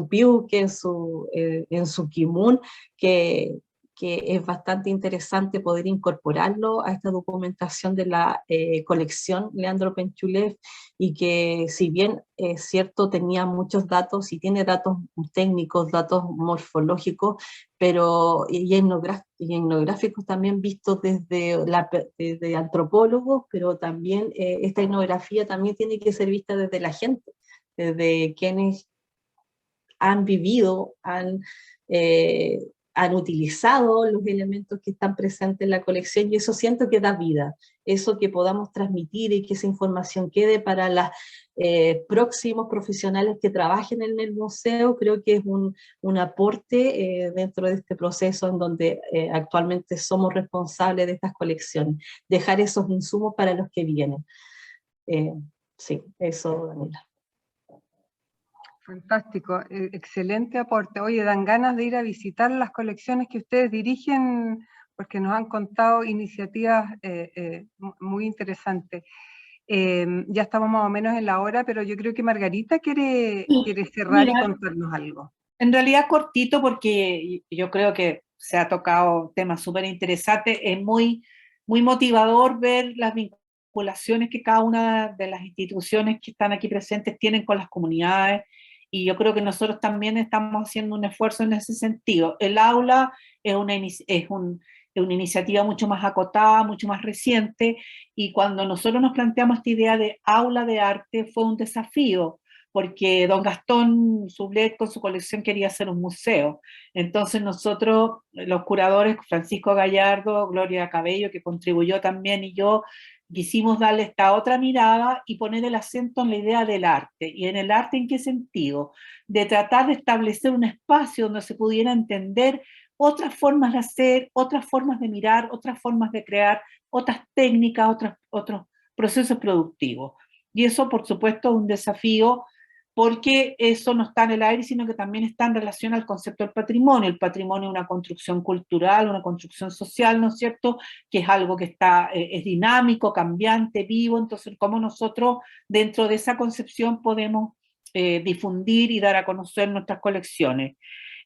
piuque, en su kimun, que es bastante interesante poder incorporarlo a esta documentación de la colección Leandro Penchulev, y que si bien es cierto tenía muchos datos y tiene datos técnicos, datos morfológicos, pero y etnográficos también vistos desde antropólogos, pero también esta etnografía también tiene que ser vista desde la gente, desde quienes han vivido, han utilizado los elementos que están presentes en la colección, y eso siento que da vida, eso que podamos transmitir y que esa información quede para los próximos profesionales que trabajen en el museo. Creo que es un aporte dentro de este proceso en donde actualmente somos responsables de estas colecciones, dejar esos insumos para los que vienen. Sí, eso, Daniela. Fantástico, excelente aporte. Oye, dan ganas de ir a visitar las colecciones que ustedes dirigen, porque nos han contado iniciativas muy interesantes. Ya estamos más o menos en la hora, pero yo creo que Margarita quiere cerrar y contarnos algo. En realidad cortito, porque yo creo que se ha tocado temas súper interesantes. Es muy, muy motivador ver las vinculaciones que cada una de las instituciones que están aquí presentes tienen con las comunidades, y yo creo que nosotros también estamos haciendo un esfuerzo en ese sentido. El aula es una iniciativa mucho más acotada, mucho más reciente, y cuando nosotros nos planteamos esta idea de aula de arte fue un desafío, porque don Gastón Sublet con su colección quería hacer un museo. Entonces nosotros, los curadores, Francisco Gallardo, Gloria Cabello, que contribuyó también, y yo, quisimos darle esta otra mirada y poner el acento en la idea del arte. ¿Y en el arte en qué sentido? De tratar de establecer un espacio donde se pudiera entender otras formas de hacer, otras formas de mirar, otras formas de crear, otras técnicas, otros procesos productivos. Y eso, por supuesto, es un desafío, porque eso no está en el aire, sino que también está en relación al concepto del patrimonio. El patrimonio es una construcción cultural, una construcción social, ¿no es cierto?, que es algo que es dinámico, cambiante, vivo. Entonces, ¿cómo nosotros dentro de esa concepción podemos difundir y dar a conocer nuestras colecciones?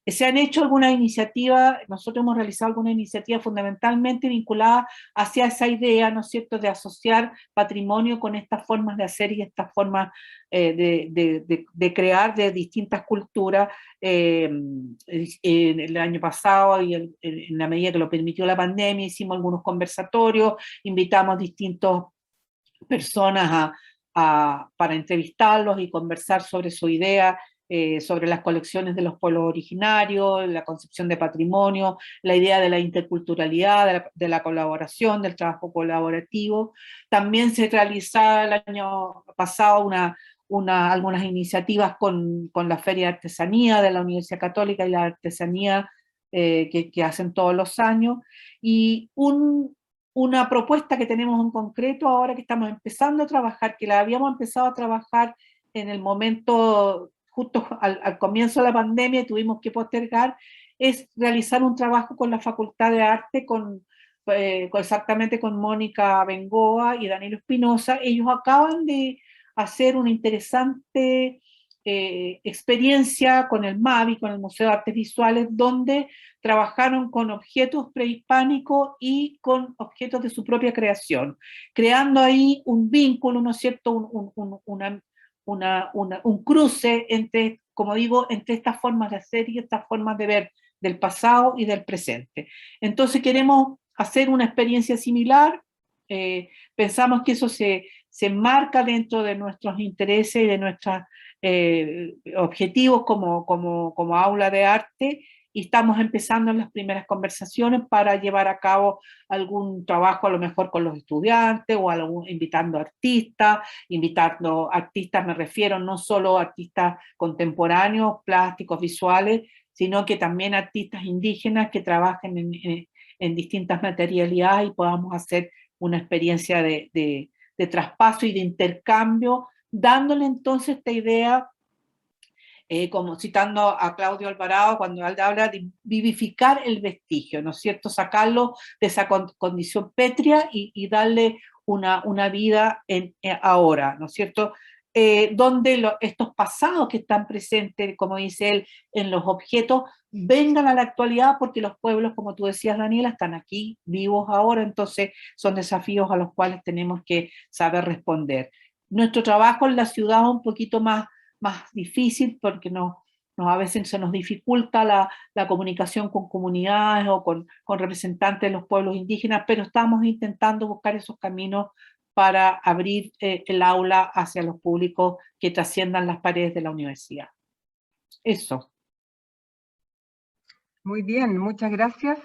Se han hecho algunas iniciativas, nosotros hemos realizado algunas iniciativas fundamentalmente vinculadas hacia esa idea, ¿no es cierto?, de asociar patrimonio con estas formas de hacer y estas formas de crear de distintas culturas. En el año pasado, y en la medida que lo permitió la pandemia, hicimos algunos conversatorios, invitamos distintas personas para entrevistarlos y conversar sobre su idea, sobre las colecciones de los pueblos originarios, la concepción de patrimonio, la idea de la interculturalidad, de la colaboración, del trabajo colaborativo. También se realizaba el año pasado algunas iniciativas con la Feria de Artesanía de la Universidad Católica y la artesanía que hacen todos los años. Y una propuesta que tenemos en concreto ahora que estamos empezando a trabajar, que la habíamos empezado a trabajar en el momento justo al comienzo de la pandemia y tuvimos que postergar, es realizar un trabajo con la Facultad de Arte, exactamente con Mónica Bengoa y Danilo Espinosa. Ellos acaban de hacer una interesante experiencia con el MAVI, con el Museo de Artes Visuales, donde trabajaron con objetos prehispánicos y con objetos de su propia creación, creando ahí un vínculo, ¿no es cierto?, un cruce entre, como digo, entre estas formas de hacer y estas formas de ver del pasado y del presente. Entonces queremos hacer una experiencia similar, pensamos que eso se enmarca dentro de nuestros intereses y de nuestros objetivos como aula de arte, y estamos empezando en las primeras conversaciones para llevar a cabo algún trabajo a lo mejor con los estudiantes o invitando artistas me refiero no solo a artistas contemporáneos, plásticos, visuales, sino que también artistas indígenas que trabajen en distintas materialidades y podamos hacer una experiencia de traspaso y de intercambio, dándole entonces esta idea, como citando a Claudio Alvarado, cuando él habla de vivificar el vestigio, ¿no es cierto? Sacarlo de esa condición pétrea y darle una vida ahora, ¿no es cierto? Donde estos pasados que están presentes, como dice él, en los objetos, vengan a la actualidad, porque los pueblos, como tú decías, Daniela, están aquí, vivos ahora, entonces son desafíos a los cuales tenemos que saber responder. Nuestro trabajo en la ciudad es un poquito más difícil, porque a veces se nos dificulta la comunicación con comunidades o con representantes de los pueblos indígenas, pero estamos intentando buscar esos caminos para abrir el aula hacia los públicos que trasciendan las paredes de la universidad. Eso. Muy bien, muchas gracias.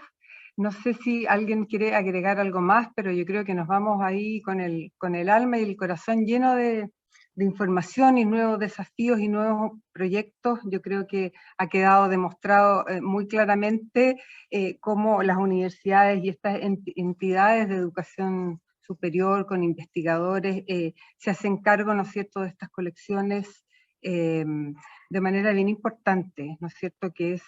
No sé si alguien quiere agregar algo más, pero yo creo que nos vamos ahí con el alma y el corazón lleno de información y nuevos desafíos y nuevos proyectos. Yo creo que ha quedado demostrado muy claramente cómo las universidades y estas entidades de educación superior con investigadores se hacen cargo, ¿no es cierto?, de estas colecciones de manera bien importante, ¿no es cierto?, que es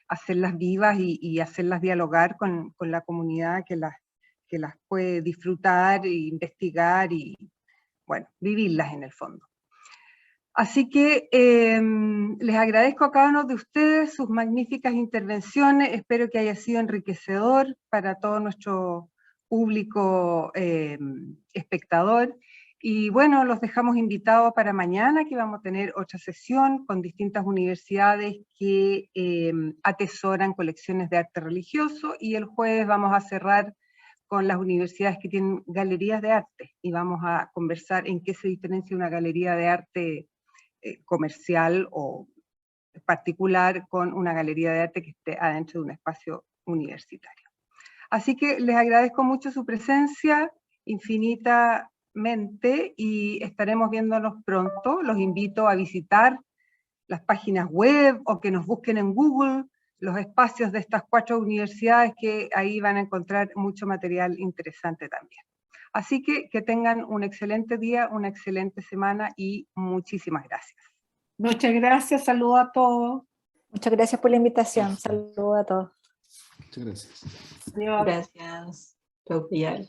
hacerlas vivas y hacerlas dialogar con la comunidad que las puede disfrutar e investigar y, bueno, vivirlas en el fondo. Así que les agradezco a cada uno de ustedes sus magníficas intervenciones, espero que haya sido enriquecedor para todo nuestro público espectador, y bueno, los dejamos invitados para mañana, que vamos a tener otra sesión con distintas universidades que atesoran colecciones de arte religioso, y el jueves vamos a cerrar con las universidades que tienen galerías de arte, y vamos a conversar en qué se diferencia una galería de arte comercial o particular con una galería de arte que esté adentro de un espacio universitario. Así que les agradezco mucho su presencia, infinitamente, y estaremos viéndonos pronto. Los invito a visitar las páginas web o que nos busquen en Google los espacios de estas 4 universidades, que ahí van a encontrar mucho material interesante también. Así que tengan un excelente día, una excelente semana y muchísimas gracias. Muchas gracias, saludos a todos. Muchas gracias por la invitación, saludos a todos. Muchas gracias. Adiós. Gracias. Chau, Pilar.